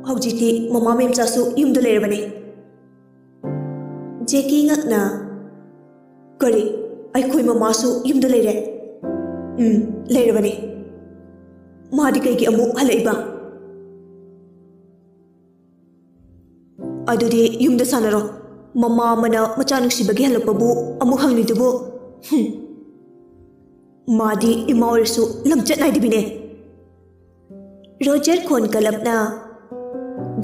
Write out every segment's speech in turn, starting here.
हौजिती mama मेमचासु युमदा लेरबने जेकी ngakna kari aikhoi mamasu yumda leire leirabane madi kai gi amu halaiba adudi yumda sanaro mama mana macha nuksibagi halakpabu amu hangnidubu madi imawarsu lamchat naidibine Roger khon kalapna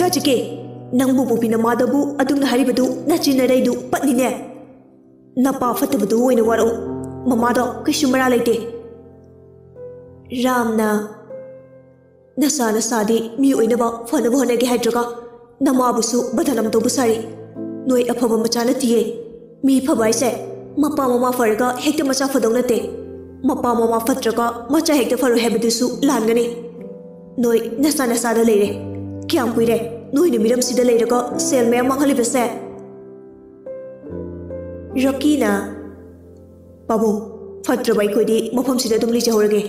dajike nangbu bupina madabu adungna haribadu nachinaraidu patnine napa fatabadu oina waro mamado kishumara laite ramna nasana sadi mi oina ba fanabu honage haidraga namabusu badalam to busari noi aphaba machana tiye mi phabai se mapa mama farga hekta macha fadonate mapa mama fatraga macha hekta faru hebadusu langane noi nasana sada leire kyam puire noi ni miram sida leire ko sel me manghali bese Rokina Babu fatra bai kodi mafam sida dum li jahorage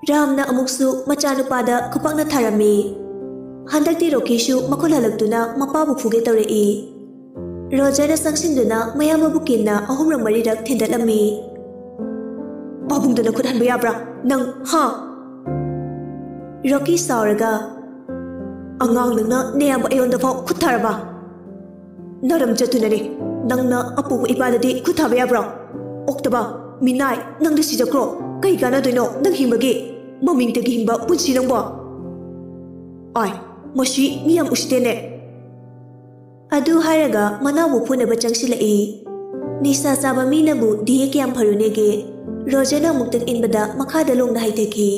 Ramna amuksu machanu pada khupakna tharami handakti Rokishu makol halaktuna mapabu fuge tawre e Roger na sangsinduna mayama bukinna ahum ramari rak thindatlami Babung dana khut hanba yabra nang ha Rocky sauraga angang nangna neyamba ayonda phau khut tharaba Naram chatunare nangna apu ipadadi khuthabe abra oktaba minai nangda sijakro kai kana doino nang himbagi maming tagi himba punsi nangba ai mashi miyam ustene adu haraga manabu phunaba changsilai nisa saba minabu diye kyam pharunege rojana muktak inbada makhada longna haiteki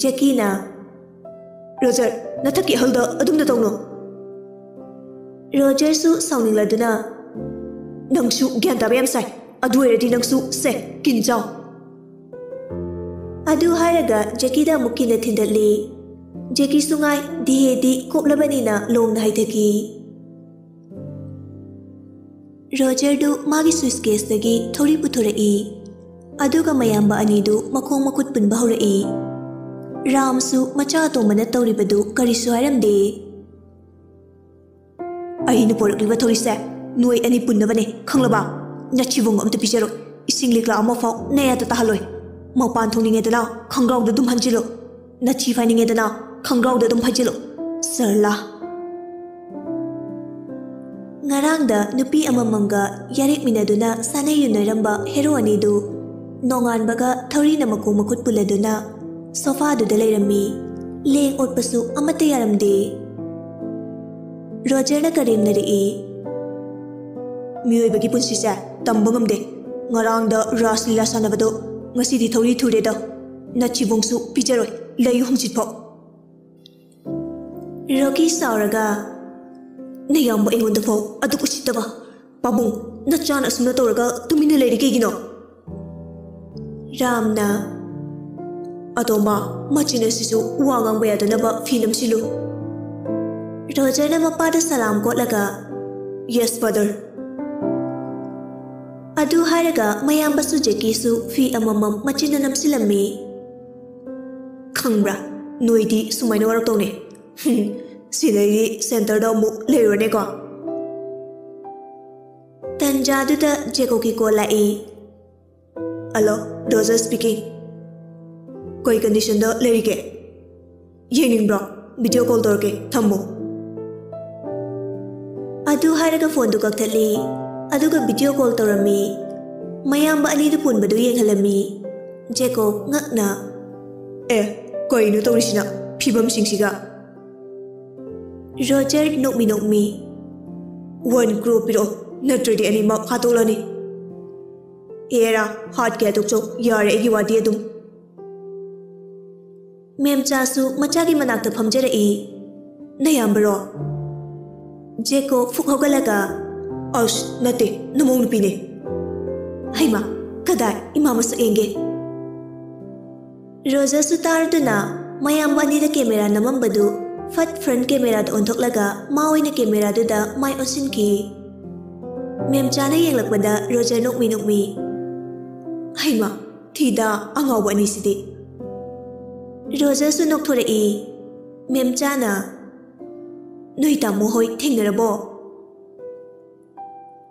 Jakina Roger nathaki halda adumna tawno Roger su sauning laduna nangsu gyan tabe am sai adu eredi nangsu se kinjao adu haraga Jakida mukina thindali Jaki sungai dihedi koplabanina longna haithaki Roger du magi suitcase dagi thori puthorei aduga mayamba anidu makhong makut punba horei Ramsu macha to mana tawribadu karisu haramde Ainu porukliba thorise nuai ani punnabane khanglaba nachibung amta picharo ising likla ama fau neya ta tahaloi maupan thongninge dana khangraw da dum hanjilo nachi faininge dana khangraw da dum phajilo sarla ngarang da nupi amamanga yarik minaduna sanai yunaramba hero anidu nongan baga thori na maku makut puladuna sofa du dalerami leng otpasu amate yaramde Roger na karim nari mioi bagi punsi sa tambang amde ngarang da ras lila sanabado ngasi di thori thure da nachi bongsu pijaroi layu humchit pho Rocky sauraga nayamba engonda pho adu kuchitaba pabung nachana asumna toraga tumina leiri kegino Ramna Atoma machina sisu uangang bayadana ba film silu Roger na mapada salam ko laga Yes father Adu haraga mayam basu Jackie su fi amamam machina namsilami Khangbra noidi sumaina warak tawne Sidai center da mu leirone ko Tanjadu da Jeko ki ko lai Hello Roger speaking Koi condition da lerike yening bro video call dorke thammo adu haraga phone du kakthali aduga video call torami mayamba ani du pun badu yenghalami Jeko ngakna koi nu torisina phibam singsiga Roger nokmi one group piro natridi ani ma khatolani era hard ke tuk chok yare egi wadi adum Memchasu machagi manakta phamjarai nayambro Jeko fukhogalaga Osh nate numong nupine Haima kadai imama sa enge Rosa sutarduna mayamba anida camera namambadu fat front camera da onthoklaga mawi na camera da mai onsinki Memchana yenglakbada Rosa nokmi Haima thida angaw ani sidi Rosa su nokthorei ꯃꯦꯝꯆꯥꯅ ꯅꯣꯏ ꯇꯥꯃꯣ ꯍꯣꯏ ꯊꯦꯡꯅꯔꯕꯣ?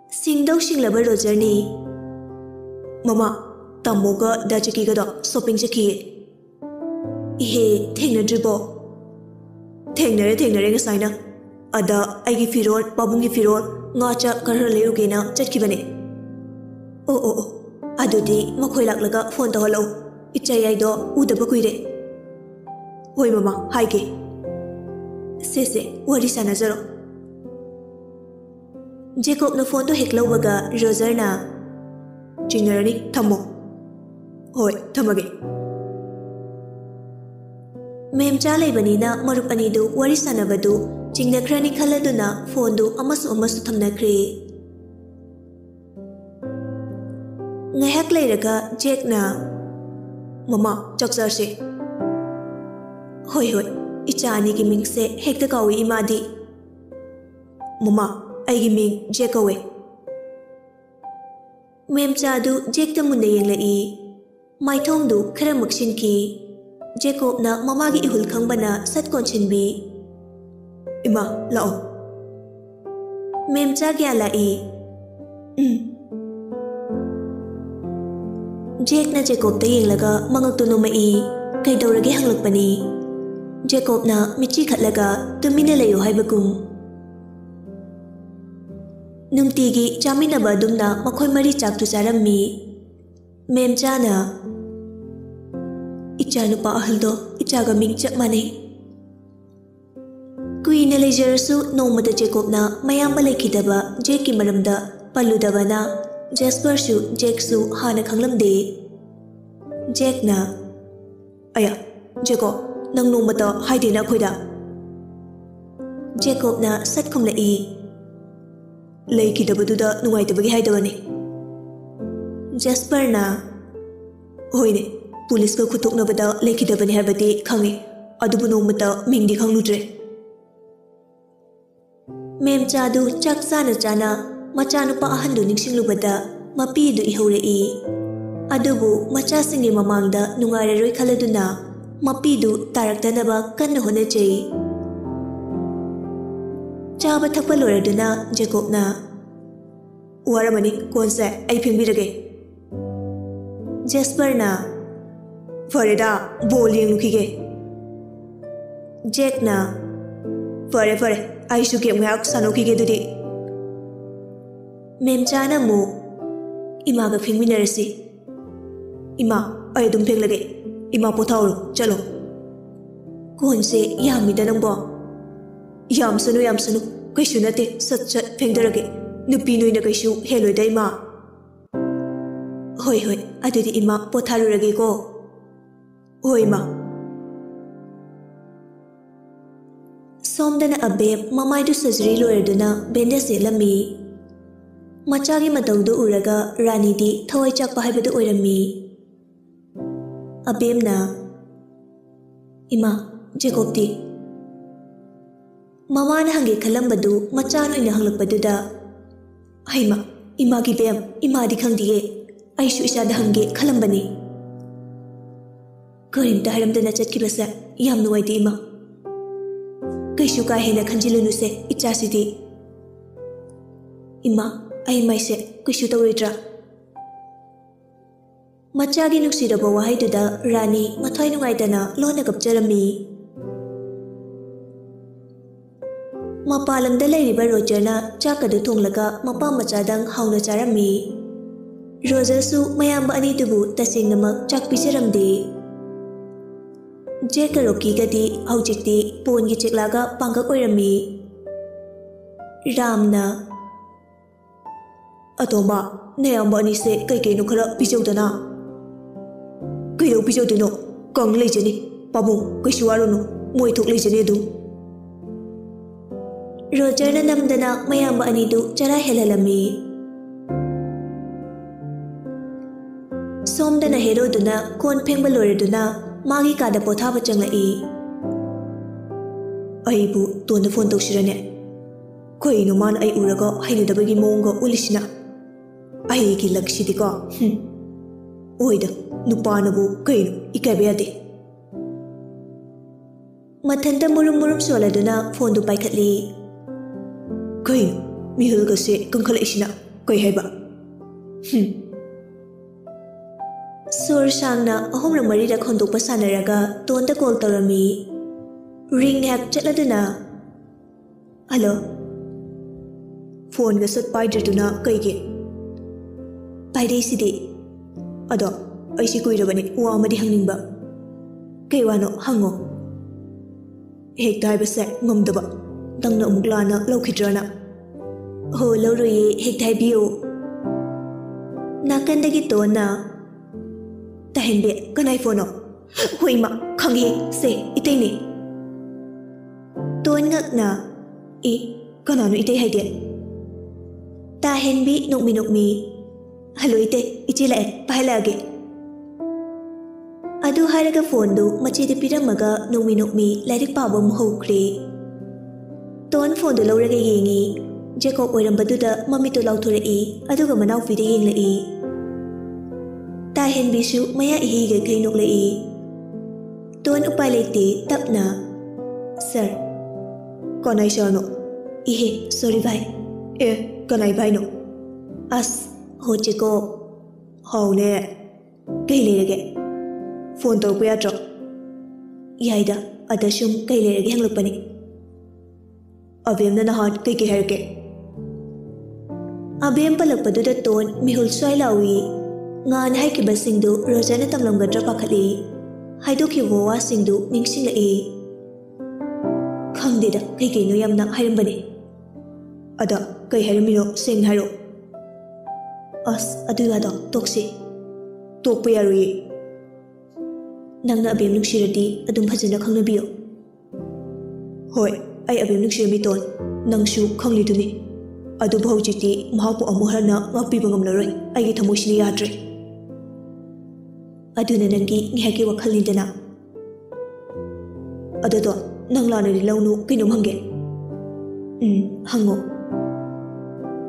ꯁꯤꯡꯗꯧ ꯁꯤꯡꯂꯕ ꯔꯣꯖꯔꯅꯤ ꯃꯃꯥ ꯇꯥꯃꯣꯒ ꯗꯥꯖꯀꯤꯒꯗꯣ shopping ꯆꯠꯈꯤꯌꯦ꯫ ꯏꯍꯦ ꯊꯦꯡꯅꯗ꯭ꯔꯤꯕꯣ? ꯊꯦꯡꯅꯔꯦ ꯉꯁꯥꯏꯅ ꯑꯗ ꯑꯩꯒꯤ ꯐꯤꯔꯣꯜ ꯄꯥꯕꯨꯡꯒꯤ ꯐꯤꯔꯣꯜ ꯉꯥ ꯆꯥꯛ ꯈꯔ ꯂꯩꯔꯨꯒꯦꯅ ꯆꯠꯈꯤꯕꯅꯦ꯫ ꯑꯣ ꯑꯗꯨꯗꯤ ꯃꯈꯣꯏ ꯂꯥꯛꯂꯒ ꯐꯣꯟ ꯇꯧꯍꯜꯂꯛꯎ ꯏꯆꯥꯌꯥꯏꯗꯣ ꯎꯗꯕ ꯀꯨꯏꯔꯦ꯫ ꯍꯣꯏ ꯃꯃꯥ ꯍꯥꯏꯒꯦ꯫ ꯁꯦ ꯋꯥꯔꯤ ꯁꯥꯟꯅꯖꯔꯣ꯫ ꯖꯦꯀꯣꯕꯅ ꯐꯣꯟꯗꯣ ꯍꯦꯛ ꯂꯧꯕꯒ ꯔꯣꯖꯔꯅ ꯆꯤꯡꯅꯔꯅꯤ ꯊꯝꯃꯣ꯫ ꯍꯣꯏ ꯊꯝꯃꯒꯦ꯫ ꯃꯦꯝꯆꯥ ꯂꯩꯕꯅꯤꯅ ꯃꯔꯨꯞ ꯑꯅꯤꯗꯨ ꯋꯥꯔꯤ ꯁꯥꯟꯅꯕꯗꯨ ꯆꯤꯡꯅꯈ꯭ꯔꯅꯤ ꯈꯜꯂꯗꯨꯅ ꯐꯣꯟꯗꯨ ꯑꯃꯁꯨ ꯊꯝꯅꯈ꯭ꯔꯦ꯫ ꯉꯥꯏꯍꯥꯛ ꯂꯩꯔꯒ ꯖꯦꯛꯅ ꯃꯃꯥ ꯆꯥꯛ ꯆꯥꯔꯁꯦ꯫ ꯍꯣꯏ ꯏꯆꯥ ꯑꯅꯤꯒꯤ ꯃꯤꯡꯁꯦ ꯍꯦꯛꯇ ꯀꯥꯎꯏ ꯏꯃꯥꯗꯤ꯫ ꯃꯃꯥ ꯑꯩꯒꯤ ꯃꯤꯡ ꯖꯦꯛ ꯀꯧꯋꯦ꯫ ꯃꯦꯝꯆꯥꯗꯨ ꯖꯦꯛꯇ ꯃꯨꯟꯅ ꯌꯦꯡꯂꯛꯏ꯫ ꯃꯥꯏꯊꯣꯡꯗꯨ ꯈꯔ ꯃꯛꯁꯤꯟꯈꯤ꯫ ꯖꯦꯀꯣꯕꯅ ꯃꯃꯥꯒꯤ ꯏꯍꯨꯜ ꯈꯪꯕꯅ ꯁꯠ ꯀꯣꯟꯁꯤꯟꯕꯤ꯫ ꯏꯃꯥ ꯂꯥꯛꯑꯣ꯫ ꯃꯦꯝꯆꯥ ꯒ꯭ꯌꯥꯟ ꯂꯥꯛꯏ꯫ ꯖꯦꯛꯅ ꯖꯦꯀꯣꯕꯇ ꯌꯦꯡꯂꯒ ꯃꯉꯛꯇꯨ ꯅꯣꯝꯃꯛꯏ꯫ ꯀꯩꯗꯧꯔꯒꯦ ꯍꯪꯂꯛꯄꯅꯤ꯫ ꯖꯦꯀꯣꯕꯅ ꯃꯤꯠꯆꯤ ꯈꯠꯂꯒ ꯇꯨꯃꯤꯟꯅ ꯂꯩꯌꯨ ꯍꯥꯏꯕꯒꯨꯝ꯫ ꯅꯨꯡꯇꯤꯒꯤ ꯆꯥꯃꯤꯟꯅꯕ ꯑꯗꯨꯝꯅ ꯃꯈꯣꯏ ꯃꯔꯤ ꯆꯥꯛꯇꯨ ꯆꯥꯔꯝꯃꯤ꯫ ꯃꯦꯝꯆꯥꯅ ꯏꯆꯥ ꯅꯨꯄꯥ ꯑꯍꯜꯗꯣ ꯏꯆꯥꯒ ꯃꯤꯡ ꯆꯞ ꯃꯥꯟꯅꯩ꯫ ꯀꯨꯏꯅ ꯂꯩꯖꯔꯁꯨ ꯅꯣꯡꯃꯗ ꯖꯦꯀꯣꯕꯅ ꯃꯌꯥꯝꯕ ꯂꯩꯈꯤꯗꯕ ꯖꯦꯛꯀꯤ ꯃꯔꯝꯗ ꯄꯜꯂꯨꯗꯕꯅ ꯖꯦꯁꯄꯔꯁꯨ ꯖꯦꯛꯁꯨ ꯍꯥꯟꯅ ꯈꯪꯂꯝꯗꯦ꯫ ꯖꯦꯛꯅ ꯑꯌꯥ ꯖꯦꯀꯣꯕ ꯅꯪ ꯅꯣꯡꯃꯇ ꯍꯥꯏꯗꯦꯅ ꯑꯩꯈꯣꯏꯗ꯫ ꯖꯦꯀꯣꯕꯅ ꯁꯠ ꯈꯨꯝꯂꯛꯏ꯫ ꯂꯩꯈꯤꯗꯕꯗꯨꯗ ꯅꯨꯡꯉꯥꯏꯇꯕꯒꯤ ꯍꯥꯏꯗꯕꯅꯤ꯫ ꯖꯦꯁꯄꯔꯅ ꯍꯣꯏꯅꯦ ꯄꯨꯂꯤꯁꯀ ꯈꯨꯠꯊꯣꯛꯅꯕꯗ ꯂꯩꯈꯤꯗꯕꯅꯤ ꯍꯥꯏꯕꯗꯤ ꯈꯪꯉꯤ ꯑꯗꯨꯕꯨ ꯅꯣꯡꯃꯇ ꯃꯤꯡꯗꯤ ꯈꯪꯂꯨꯗ꯭ꯔꯦ꯫ ꯃꯦꯝꯆꯥꯗꯨ ꯆꯥꯛ ꯆꯥꯅ ꯃꯆꯥꯅꯨꯄꯥ ꯑꯍꯟꯗꯨ ꯅꯤꯡꯁꯤꯡꯂꯨꯕꯗ ꯃꯄꯤꯗꯨ ꯏꯍꯧꯔꯛꯏ꯫ ꯑꯗꯨꯕꯨ ꯃꯆꯥꯁꯤꯡꯒꯤ ꯃꯃꯥꯡꯗ ꯅꯨꯡꯉꯥꯏꯔꯔꯣꯏ ꯈꯜꯂꯗꯨꯅ ꯃꯄꯤꯗꯨ ꯇꯥꯔꯛꯇꯅꯕ ꯀꯟꯅ ꯍꯣꯠꯅꯖꯩ꯫ ꯆꯥꯕ ꯊꯛꯄ ꯂꯣꯏꯔꯗꯨꯅ ꯖꯦꯀꯣꯕꯅ ꯋꯥꯔꯝꯃꯅꯤ ꯀꯣꯟꯁꯦ ꯑꯩ ꯐꯦꯡꯕꯤꯔꯒꯦ꯫ ꯖꯦꯁꯄꯔꯅ ꯐꯔꯦꯗ ꯕꯣꯜ ꯌꯦꯡꯂꯨꯈꯤꯒꯦ꯫ ꯖꯦꯛꯅ ꯐꯔꯦ ꯑꯩꯁꯨ ꯒꯦꯝ ꯉꯥꯏꯍꯥꯛ ꯁꯥꯟꯅꯧꯈꯤꯒꯦ ꯑꯗꯨꯗꯤ꯫ ꯃꯦꯝꯆꯥꯅ ꯑꯃꯨꯛ ꯏꯃꯥꯒ ꯐꯦꯡꯃꯤꯟꯅꯔꯁꯤ꯫ ꯏꯃꯥ ꯑꯩ ꯑꯗꯨꯝ ꯐꯦꯡꯂꯒꯦ ꯏꯃꯥ ꯄꯣꯊꯥꯎꯔꯣ ꯆꯠꯂꯣ꯫ ꯀꯣꯟꯁꯦ ꯌꯥꯝꯃꯤꯗ ꯅꯪꯕꯣ꯫ ꯌꯥꯝꯁꯅꯨ ꯀꯩꯁꯨ ꯅꯠꯇꯦ ꯁꯠ ꯐꯦꯡꯗꯔꯒꯦ ꯅꯨꯄꯤ ꯅꯣꯏꯅ ꯀꯩꯁꯨ ꯍꯦꯜꯂꯣꯏꯗ ꯏꯃꯥ꯫ ꯍꯣꯏ ꯑꯗꯨꯗꯤ ꯏꯃꯥ ꯄꯣꯊꯥꯔꯨꯔꯒꯦꯀꯣ꯫ ꯍꯣꯏ ꯏꯃꯥ꯫ ꯁꯣꯝꯗꯅ ꯑꯕꯦꯕ ꯃꯃꯥꯏꯗꯨ ꯁꯔꯖꯔꯤ ꯂꯣꯏꯔꯗꯨꯅ ꯕꯦꯟꯗꯦꯖ ꯌꯦꯠꯂꯝꯃꯤ꯫ ꯃꯆꯥꯒꯤ ꯃꯇꯧꯗꯨ ꯎꯔꯒ ꯔꯥꯅꯤꯗꯤ ꯊꯋꯥꯏ ꯆꯥꯛꯄ ꯍꯥꯏꯕꯗꯨ ꯑꯣꯏꯔꯝꯃꯤ꯫ ꯑꯕꯦꯝꯅ ꯏꯃꯥ ꯖꯦꯀꯣꯕꯇꯤ? ꯃꯃꯥꯅ ꯍꯪꯒꯦ ꯈꯜꯂꯝꯕꯗꯨ ꯃꯆꯥꯅ ꯑꯣꯏꯅ ꯍꯪꯂꯛꯄꯗꯨꯗ ꯍꯩꯃꯥ ꯏꯃꯥꯒꯤ ꯕꯦꯝ ꯏꯃꯥꯗꯤ ꯈꯪꯗꯤꯌꯦ ꯑꯩꯁꯨ ꯏꯆꯥꯗ ꯍꯪꯒꯦ ꯈꯜꯂꯝꯕꯅꯤ꯫ ꯀꯔꯤꯝꯇ ꯍꯥꯏꯔꯝꯗꯅ ꯆꯠꯈꯤꯕꯁꯦ ꯌꯥꯝ ꯅꯨꯡꯉꯥꯏꯇꯦ ꯏꯃꯥ꯫ ꯀꯩꯁꯨ ꯀꯥ ꯍꯦꯟꯅ ꯈꯟꯖꯤꯜꯂꯨꯅꯨꯁꯦ ꯏꯆꯥꯁꯤꯗꯤ꯫ ꯏꯃꯥ ꯑꯩ ꯃꯥꯏꯁꯦ ꯀꯩꯁꯨ ꯇꯧꯔꯣꯏꯗ꯭ꯔꯥ? ꯃꯆꯥꯒꯤ ꯅꯨꯡꯁꯤꯔꯕ ꯋꯥꯍꯩꯗꯨꯗ ꯔꯥꯅꯤ ꯃꯊ꯭ꯋꯥꯏ ꯅꯨꯡꯉꯥꯏꯇꯅ ꯂꯣꯟꯅ ꯀꯞꯆꯔꯝꯃꯤ꯫ ꯃꯄꯥꯟꯂꯝꯗ ꯂꯩꯔꯤꯕ ꯔꯣꯖꯔꯅ ꯆꯥꯛꯀꯗꯨ ꯊꯣꯡꯂꯒ ꯃꯄꯥ ꯃꯆꯥꯗꯪ ꯍꯥꯎꯅ ꯆꯥꯔꯝꯃꯤ꯫ ꯔꯣꯖꯔꯁꯨ ꯃꯌꯥꯝꯕ ꯑꯅꯤꯗꯨꯕꯨ ꯇꯁꯦꯡꯅꯃꯛ ꯆꯥꯛ ꯄꯤꯖꯔꯝꯗꯦ꯫ ꯖꯦꯛꯀ ꯔꯣꯀꯤꯒꯗꯤ ꯍꯧꯖꯤꯛꯇꯤ ꯄꯣꯟꯒꯤ ꯆꯦꯛꯂꯥꯒ ꯄꯥꯡꯒꯛ ꯑꯣꯏꯔꯝꯃꯤ꯫ ꯔꯥꯝꯅ ꯑꯇꯣꯝꯕ ꯅꯌꯥꯝꯕ ꯑꯅꯤꯁꯦ ꯀꯩꯀꯩꯅꯣ ꯈꯔ ꯄꯤꯖꯧꯗꯅ꯫ ꯀꯩꯗꯧ ꯄꯤꯖꯧꯗꯣꯏꯅꯣ ꯀꯪ ꯂꯩꯖꯅꯤ ꯄꯥꯕꯨꯡ ꯀꯩꯁꯨ ꯋꯥꯔꯨꯅꯨ ꯃꯣꯏ ꯊꯣꯛ ꯂꯩꯖꯅꯤ ꯑꯗꯨꯝ꯫ ꯔꯣꯖꯔꯅ ꯅꯝꯗꯅ ꯃꯌꯥꯝꯕ ꯑꯅꯤꯗꯨ ꯆꯔꯥ ꯍꯦꯜꯍꯜꯂꯝꯃꯤ꯫ ꯁꯣꯝꯗꯅ ꯍꯦꯔꯣꯗꯨꯅ ꯀꯣꯟ ꯐꯦꯡꯕ ꯂꯣꯏꯔꯗꯨꯅ ꯃꯥꯒꯤ ꯀꯥꯗ ꯄꯣꯊꯥꯕ ꯆꯪꯂꯛꯏ꯫ ꯑꯩꯕꯨ ꯇꯣꯟꯗ ꯐꯣꯟ ꯇꯧꯁꯤꯔꯅꯦ? ꯀꯩꯅꯣ ꯃꯥꯅ ꯑꯩ ꯎꯔꯒ ꯍꯩꯅꯗꯕꯒꯤ ꯃꯑꯣꯡꯒ ꯎꯠꯂꯤꯁꯤꯅ? ꯑꯩꯒꯤ ꯂꯛꯁꯤꯗꯤꯀꯣ ꯑꯣꯏꯗ ꯅꯨꯄꯥꯅꯕꯨ ꯀꯩꯅꯣ ꯏꯀꯥꯏꯕ ꯌꯥꯗꯦ꯫ Mathanta murum soladuna phone du paikhatli. Kain mihul ka se kangkhala isina kai haiba. Sur sangna ahom rang mari da khondok pa sanaraga tonda call tarami. Ring hak chatladuna. Hello. Phone ga sat paidratuna kai ge. Paidai sidi. Ado ai si kuirabani wa amadi hangningba. Kai wano hango. Hek dai ba se ngamdaba. Tangna amuk lana laukidrana. Ho laurui hek dai biu. Nakandagi tona. Tahenbe kanai phone. Hoima khanghi se itaini. Ton ngak na. Kananu itay haide. Tahenbi nukmi. Hello ite ichi lae pahalage. Adu haraga phone du machi de piramaga nukmi lairik paba muhokri. Ton phone du lauraga yengi. Jacob oirambadu da mami to lauthurei aduga manau fi de yenglei. Tahenbi su maya ihiga kai nuklei. Ton upai lete tapna. Sir. Kanai sano. Ihe sorry bhai. Kanai bhai no. As ho Jacob. Haune. Kai lerege. Phone to kuya tro. Yaida adashum kai lerege hanglupani. Abem na nahan kai ki herke. Abem palakpadu da ton mihul swai lawi. Ngan hai ki basingdu rojana tamlamgadra pakhali. Haido ki wowa singdu ningsing lai. Khangdeda kai kai no yamna hairambani. Ada kai haramino seng haro. As adu ada toksi. Tokpa yarui. Nangna abem nuksiradi adum phajana khangnabiyo. Hoi, ai abem nuksirami ton. Nangsu khangli duni. Adu bhaujiti mahapu amuharana ngakpiba ngamlaroi. Ai gi thamoisini yadre. Aduna nangi ngihaki wakhalindana. Adado nang lanari launu kinum hange. Hango.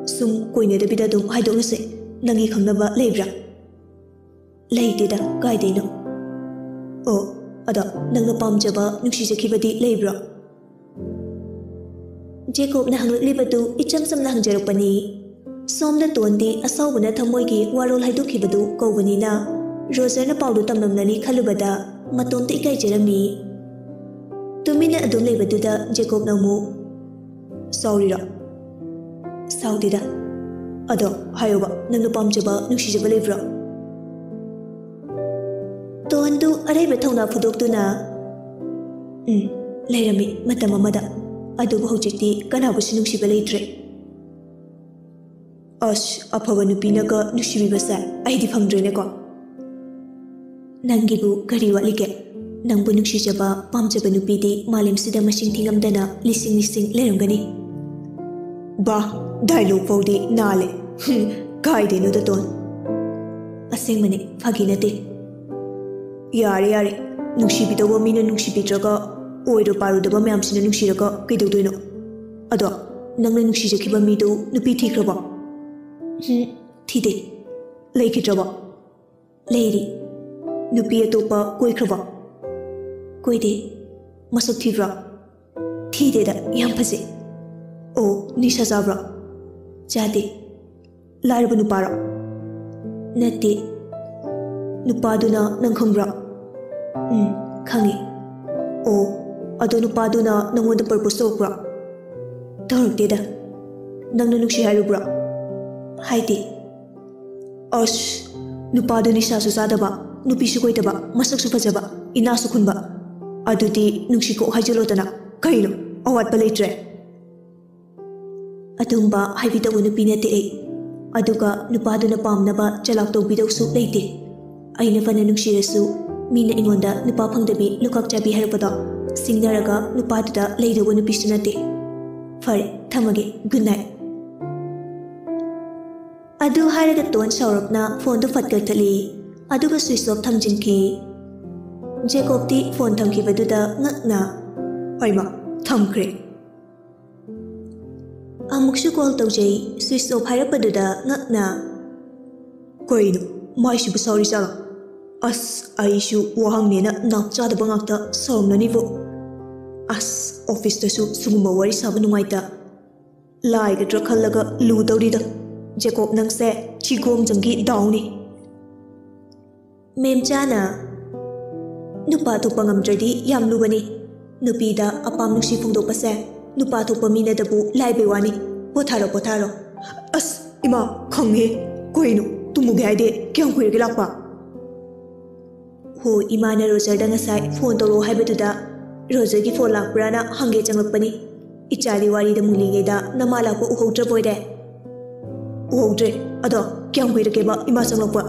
Sum koine da bida dum haidok nase nangi khangnaba leibra. Leitida kaideno. Ada nangna pamjaba nuksijaki leibra. Jacob na hanglibadu icham samna hangjarupani. Somda tondi asawbana thamoigi warol haidokibadu kawbanina. Roger na paudu tamnamnani khalubada matonta ikai jerami. Tumina adum leibaduda Jacob namu. Sorry ra. Saudida. Ado hayoba nangna pamjaba nuksijaba leibra. Tondu araiba thongna phudoktuna. Leirami matam amada. Adubu hojikti kanabusi nuksiba leitre. Afaba nupinaga nuksibibasa aidi phangdrene ko. Nangibu kari walige. Nangbu nuksijaba pamjaba nupidi malim sida masing thingamdana lising leirangani. Ba dialogue faudi nale. Kaide no daton. Asengmane phaginate. Yare. Nuksibidaba mina nuksibidraga oiro parudaba mayamsina nuksiraga kaidodoino. Ado nangna nuksijakiba midu nupi thikraba. Thide. Leikidraba. Leiri. Nupi atopa koikraba. Koide. Masak thibra. Thideda yam phaje. Nisha zabra. Jade. Lairaba nupara. Natti. Nupaduna nang khangbra. Khangi. Ado nupaduna nangonda purpose tokbra. Tawrakteda. Nangna nukshi hairubra. Haide. Nupadu nishasu zadaba. Nupisu koitaba. Masaksu fajaba. Inasu khunba. Adudi nukshiko hajilotana. Kaino awatpa leitre. Atumba haibitabu nupinate ei. Aduga nupaduna pamnaba chalak tawbidawsu leite. Aina fana nuksirasu mina ingonda nupa phangdabi lukak chabi harapado singnaraga nupaduda leidabu nupisu nate. Fare thamage good night. Adu haraga ton saurapna phone do fatkathali aduga switch off thamjinki. Jacob ti phone thamkibaduda ngakna aima thamkre. Amuksu call tawjai switch off harapaduda ngakna. Koino maishibu sorry sala. Aishu wahang nena nak chadaba ngakta soromnanibo. ꯑꯁ ꯑꯣꯐꯤꯁꯇꯁꯨ ꯁꯨꯒꯨꯝꯕ ꯋꯥꯔꯤ ꯁꯥꯕ ꯅꯨꯡꯉꯥꯏꯇ ꯂꯥꯏꯒꯗ꯭ꯔꯥ ꯈꯜꯂꯒ ꯂꯨꯗꯧꯔꯤꯗ ꯖꯦꯀꯣꯕ ꯅꯪꯁꯦ ꯆꯤꯒꯣꯝꯖꯪꯒꯤ ꯗꯥꯎꯅꯤ ꯃꯦꯝꯆꯥꯅ ꯅꯨꯄꯥ ꯊꯣꯛꯄ ꯉꯝꯗ꯭ꯔꯗꯤ ꯌꯥꯝ ꯂꯨꯕꯅꯤ ꯅꯨꯄꯤꯗ ꯑꯄꯥꯝ ꯅꯨꯡꯁꯤ ꯐꯣꯡꯗꯣꯛꯄꯁꯦ ꯅꯨꯄꯥ ꯊꯣꯛꯄ ꯃꯤꯅꯗꯕꯨ ꯂꯥꯏꯕꯩ ꯋꯥꯅꯤ ꯄꯣꯊꯥꯔꯣ ꯄꯣꯊꯥꯔꯣ ꯑꯁ ꯏꯃꯥ ꯈꯪꯉꯦ ꯀꯩꯅꯣ ꯇꯨꯝꯃꯨꯒꯦ ꯍꯥꯏꯗꯤ ꯀꯌꯥꯝ ꯀꯨꯏꯔꯒꯦ ꯂꯥꯛꯄ ꯍꯣ ꯏꯃꯥꯅ ꯔꯣꯖꯔꯗ ꯉꯁꯥꯏ ꯐꯣꯟ ꯇꯧꯔꯛꯑꯣ ꯍꯥꯏꯕꯗꯨꯗ ꯔꯣꯖꯔꯒꯤ ꯐꯣꯟ ꯂꯥꯛꯄ꯭ꯔꯥꯅ ꯍꯪꯒꯦ ꯆꯪꯂꯛꯄꯅꯤ ꯏꯆꯥꯗꯤ ꯋꯥꯔꯤꯗ ꯃꯨꯜꯂꯤꯉꯩꯗ ꯅꯃꯥ ꯂꯥꯛꯄ ꯎꯍꯧꯗ꯭ꯔꯕꯣꯏꯔꯦ ꯎꯍꯧꯗ꯭ꯔꯦ ꯑꯗꯣ ꯀꯌꯥꯝ ꯀꯨꯏꯔꯒꯦꯕ ꯏꯃꯥ ꯆꯪꯂꯛꯄ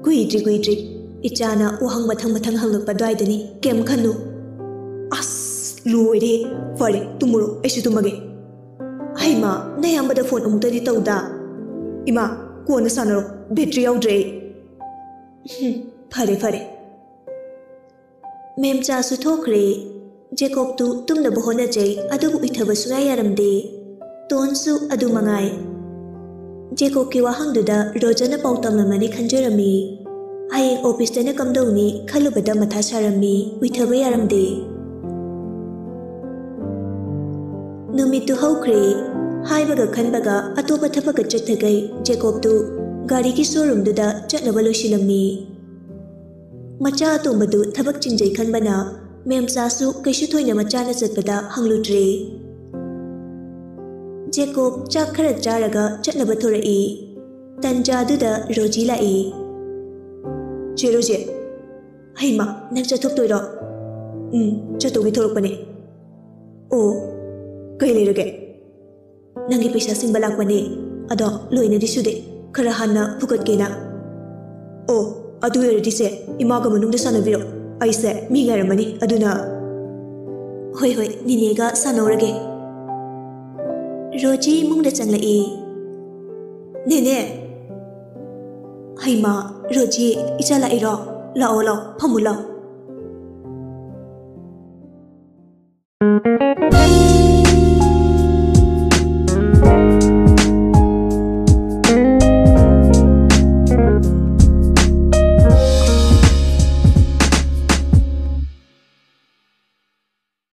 ꯀꯨꯏꯗ꯭ꯔꯤ ꯏꯆꯥꯅ ꯋꯥꯍꯪ ꯃꯊꯪ ꯍꯪꯂꯛꯄ ꯑꯗꯨꯋꯥꯏꯗꯅꯤ ꯀꯩꯝ ꯈꯟꯅꯨ ꯑꯁ ꯂꯣꯏꯔꯦ ꯐꯔꯦ ꯇꯨꯝꯃꯨꯔꯣ ꯑꯩꯁꯨ ꯇꯨꯝꯃꯒꯦ ꯍꯩꯃꯥ ꯅꯌꯥꯝꯕꯗ ꯐꯣꯟ ꯑꯃꯨꯛꯇꯗꯤ ꯇꯧꯗ ꯏꯃꯥ ꯀꯣꯟꯅ ꯁꯥꯟꯅꯔꯣ ꯕꯦꯇ꯭ꯔꯤ ꯌꯥꯎꯗ꯭ꯔꯦ ꯐꯔꯦ ꯃꯦꯝꯆꯥꯁꯨ ꯊꯣꯛꯈ꯭ꯔꯦ ꯖꯦꯀꯣꯕꯇꯨ ꯇꯨꯝꯅꯕ ꯍꯣꯠꯅꯖꯩ ꯑꯗꯨꯕꯨ ꯎꯏꯊꯕ ꯁꯨꯡꯌꯥ ꯌꯥꯔꯝꯗꯦ ꯇꯣꯟꯁꯨ ꯑꯗꯨ ꯃꯉꯥꯏ ꯖꯦꯀꯣꯕꯀꯤ ꯋꯥꯍꯪꯗꯨꯗ ꯔꯣꯖꯔꯅ ꯄꯥꯎ ꯇꯝꯂꯝꯃꯅꯤ ꯈꯟꯖꯔꯝꯃꯤ ꯍꯌꯦꯡ ꯑꯣꯐꯤꯁꯇꯅ ꯀꯝꯗꯧꯅꯤ ꯈꯜꯂꯨꯕꯗ ꯃꯊꯥ ꯁꯥꯔꯝꯃꯤ ꯎꯏꯊꯕ ꯌꯥꯔꯝꯗꯦ ꯅꯨꯃꯤꯠꯇꯨ ꯍꯧꯈ꯭ꯔꯦ ꯍꯥꯏꯕꯒ ꯈꯟꯕꯒ ꯑꯇꯣꯞꯄ ꯊꯕꯛꯀ ꯆꯠꯊꯒꯩ ꯖꯦꯀꯣꯕꯇꯨ ꯒꯥꯔꯤꯒꯤ ꯁꯣꯔꯨꯝꯗꯨꯗ ꯆꯠꯅꯕ ꯂꯣꯏꯁꯤꯜꯂꯝꯃꯤ ꯃꯆꯥ ꯑꯇꯣꯝꯕꯗꯨ ꯊꯕꯛ ꯆꯤꯟꯖꯩ ꯈꯟꯕꯅ ꯃꯦꯝꯆꯥꯁꯨ ꯀꯩꯁꯨ ꯊꯣꯏꯅ ꯃꯆꯥꯅ ꯆꯠꯄꯗ ꯍꯪꯂꯨꯗ꯭ꯔꯦ ꯖꯦꯀꯣꯕ ꯆꯥꯛ ꯈꯔ ꯆꯥꯔꯒ ꯆꯠꯅꯕ ꯊꯣꯔꯛꯏ ꯇꯟꯖꯥꯗꯨꯗ ꯔꯣꯖꯤ ꯂꯥꯛꯏ ꯆꯦ ꯔꯣꯖꯤ ꯍꯩꯃꯥ ꯅꯪ ꯆꯠꯊꯣꯛꯇꯣꯏꯔꯣ ꯆꯠꯇꯧꯒꯤ ꯊꯣꯛꯂꯛꯄꯅꯦ ꯑꯣ ꯀꯩ ꯂꯩꯔꯒꯦ ꯅꯪꯒꯤ ꯄꯩꯁꯥ ꯁꯤꯡꯕ ꯂꯥꯛꯄꯅꯦ ꯑꯗꯣ ꯂꯣꯏꯅꯗꯤ ꯁꯨꯗꯦ ꯈꯔ ꯍꯥꯟꯅ ꯐꯨꯒꯠꯀꯦꯅ ꯑꯣ ꯑꯗꯨ ꯑꯣꯏꯔꯗꯤ ꯆꯦ ꯏꯃꯥꯒ ꯃꯅꯨꯡꯗ ꯁꯥꯟꯅꯕꯤꯔꯣ ꯑꯩꯁꯦ ꯃꯤ ꯉꯥꯏꯔꯝꯃꯅꯤ ꯑꯗꯨꯅ ꯍꯣꯏ ꯅꯤꯅꯦꯒ ꯁꯥꯟꯅꯧꯔꯒꯦ ꯔꯣꯖꯤ ꯏꯃꯨꯡꯗ ꯆꯪꯂꯛꯏ ꯅꯦꯅꯦ ꯍꯩꯃꯥ ꯔꯣꯖꯤ ꯏꯆꯥ ꯂꯥꯛꯏꯔꯣ ꯂꯥꯛꯑꯣ ꯐꯝꯃꯨ ꯂꯥꯛꯑꯣ